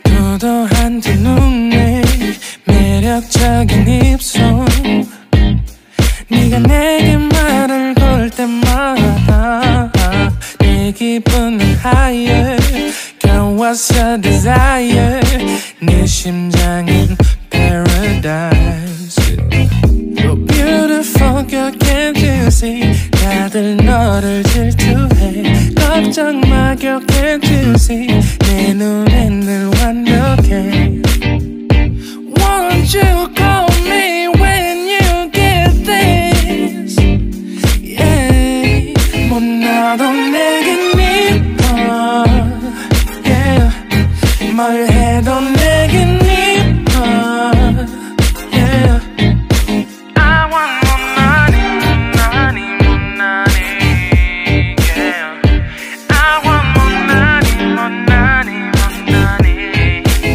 도도한 두 눈에 매력적인 입술 네가 내게 말을 걸 때마다 내 기분은 higher Girl what's your desire 네 심장은 paradise You're beautiful girl can't you see 다들 너를 질투해 걱정 마 girl can't you see 내 눈엔 늘 완벽해 Won't you call me when you get this Yeah 못 나도 내겐 미워 Yeah 뭘 해도 내겐 미워 Yeah I want more money, money, more money Yeah I want more money, more money, more money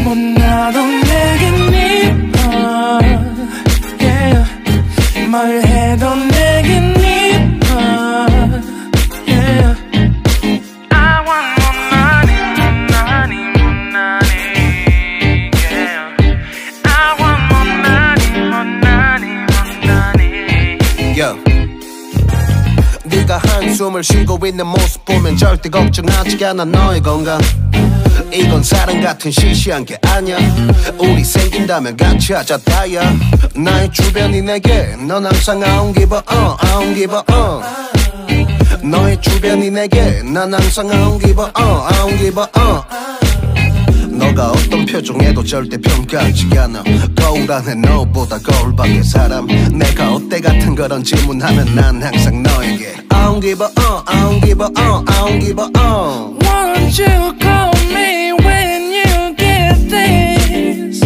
못 나도 내겐 미워 Yeah 뭘 해도 내겐 미워 Yeah I want more money, more money, more money Yeah I want more money, more money, more money Yo. 네가 한숨을 쉬고 있는 모습 보면 절대 걱정하지 않아 너의 건강 이건 사랑 같은 시시한 게 아니야 우리 생긴다면 같이 하자 다야 나의 주변이 내게 넌 항상 I don't give a I don't give a 너의 주변이 내게 난 항상 I don't give a I don't give a 너가 어떤 표정에도 절대 평가하지 않아 거울 안에 너보다 거울 밖의 사람 내가 어때 같은 그런 질문하면 난 항상 너에게 I don't give a I don't give a I don't give a Won't you call me when you get this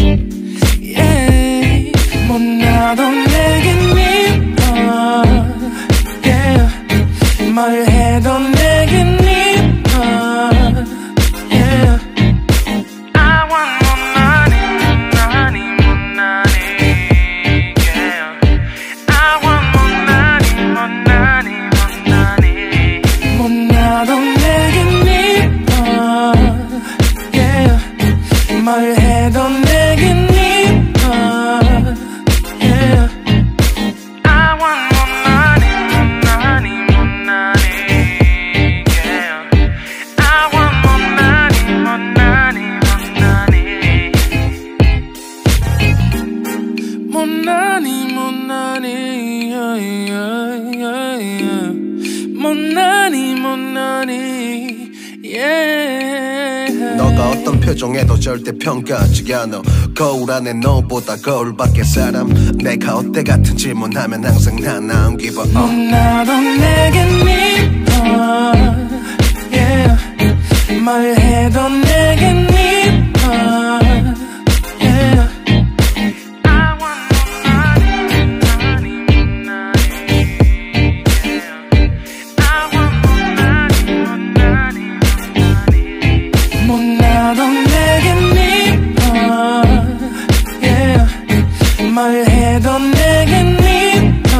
Yeah 못 나도 내겐 미워 Yeah 뭘 해도 내겐 미워 Yeah I want more money, money, more money Yeah I want more money, more money, more money 못 나도 내겐 미워 Yeah 뭘 해도 내겐 미워 Yeah I want more money, more money, more money Yeah I want more money, more money, more money More money, more money yeah, yeah, yeah, yeah. More money, more money Yeah 너가 어떤 표정에도 절대 평가하지 않아 거울 안에 너보다 거울 밖의 사람 내가 어때 같은 질문하면 항상 난 I don't give a 못 나도 내겐 미워 Yeah 뭘 해도 내겐 미워 Yeah I want more money, money, money Yeah I want more money, more money, money 못 나도 내겐 미워 Yeah 뭘 해도 내겐 미워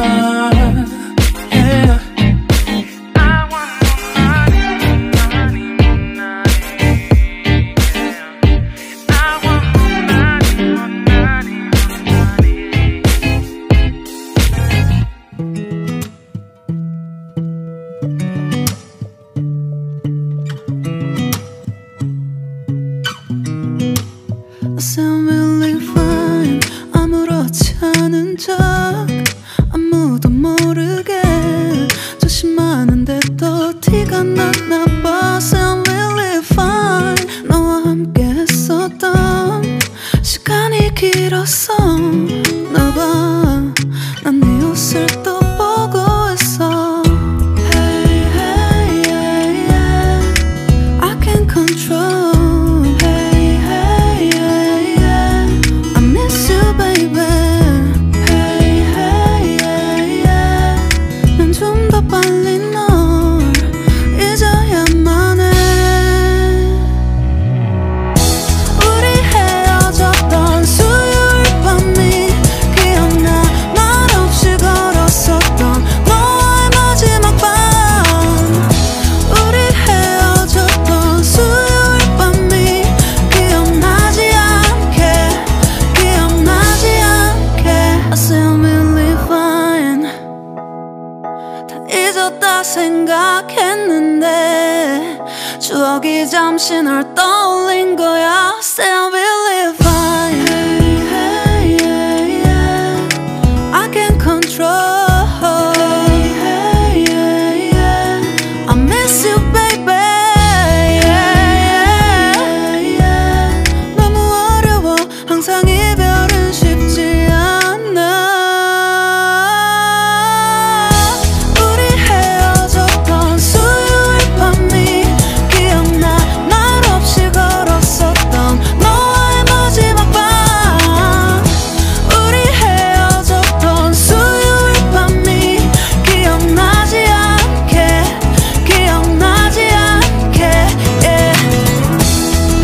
Yeah I want more money, money, money Yeah I want more money, more money, I sound really fine 아무렇지 않은 척 아무도 모르게 조심하는데 또 티가 났나 봐 Sound really fine 너와 함께 했었던 시간이 길었어 나 봐 난 네 옷을 또 보고 있어 Hey hey yeah yeah I can't control 빨리 널 잊어야 다 잊었다 생각했는데 추억이 잠시 널 떠올린 거야. Still believe fine. Hey, hey, yeah, yeah. I can't control. Hey, hey, yeah, yeah. I miss you, baby. Yeah, yeah, yeah. 너무 어려워. 항상 이별은 쉽지 않아. 우리 헤어졌던 수요일 밤이 기억나. 날 없이 걸었었던 너와의 마지막 밤. 우리 헤어졌던 수요일 밤이 기억나지 않게, 기억나지 않게. Yeah.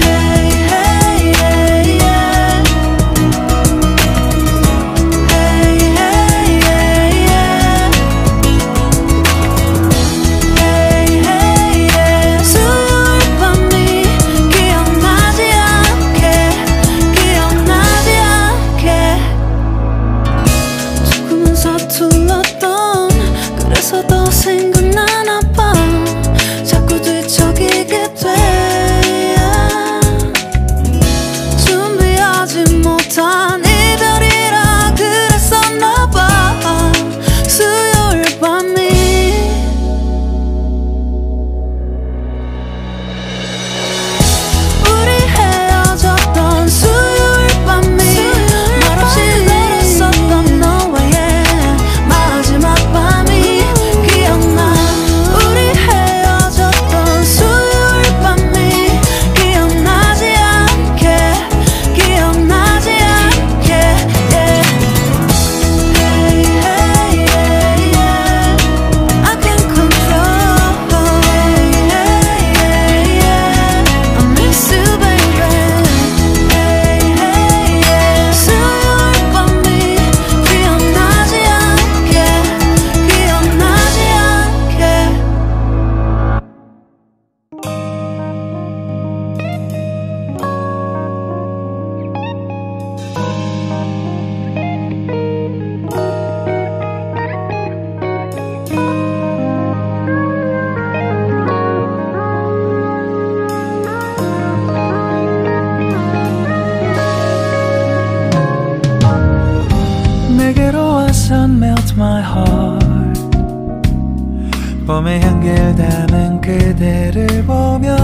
Hey, hey, yeah, yeah. Hey, hey, yeah, yeah. Hey, hey, yeah. 수요일 밤이 기억나지 않게, 기억나지 않게. 조금은 서툴렀던 그래서 더 생각나나 봐. 자꾸 뒤척이게 돼. 준비하지 못한 이별이라 그랬었나 봐. 수요일 밤이 우리 헤어졌던 수요일 밤이 말없이 걸었었던 너와의 마지막 밤이 기억나. 우리 헤어졌던 수요일 밤이 기억나지 않게, 기억나지 않게. Yeah. Hey, hey, yeah, yeah. I can't control. Hey, hey, yeah, yeah. I miss you, baby. Hey, hey, yeah. 수요일 밤이 기억나지 않게, 기억나지 않게. 내게로 와서 melt my heart. 봄의 향기를 담은 그대를 보며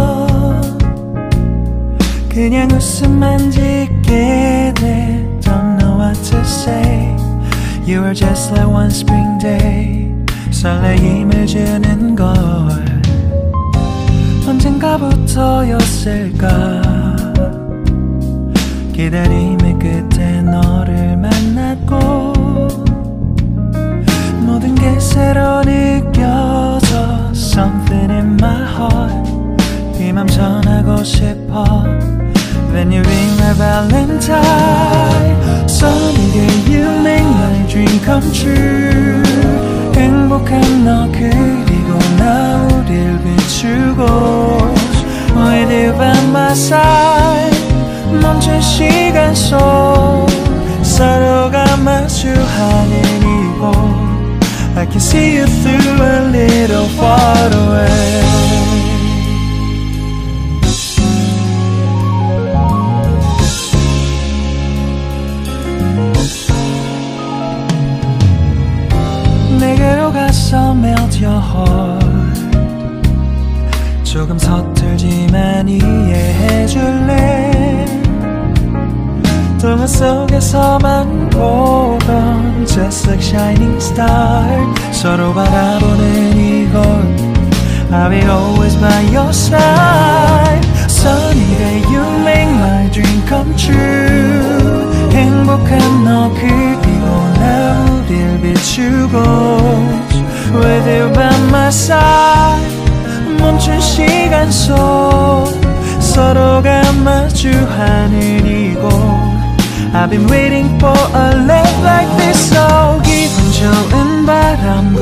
그냥 웃음만 짓게 돼. Don't know what to say. You were just like one spring day. 설레임을 주는 걸 언젠가부터였을까. 기다림의 끝에 너를 만났고 모든 게 새로 느껴져. Something in my heart. 이 맘 전하고 싶어. When you ring my valentine. Sunny day you make my dream come true. 행복한 너 그리고 나 우릴 비추고 With you by my side. 멈춘 시간 속 서로가 마주하는 이곳. I can see you through a little far away. 내게로 가서 melt your heart. 조금 서툴지만 이해해줄래. 동화 속에서만 보던 Just like shining star. 서로 바라보는 이곳. I'll be always by your side. Sunny day you make my dream come true. 행복한 너 그리고 나 우릴 비추고 With you by my side. 멈춘 시간 속 서로가 마주하는 이곳. I've been waiting for a love like this. So 기분 좋은 바람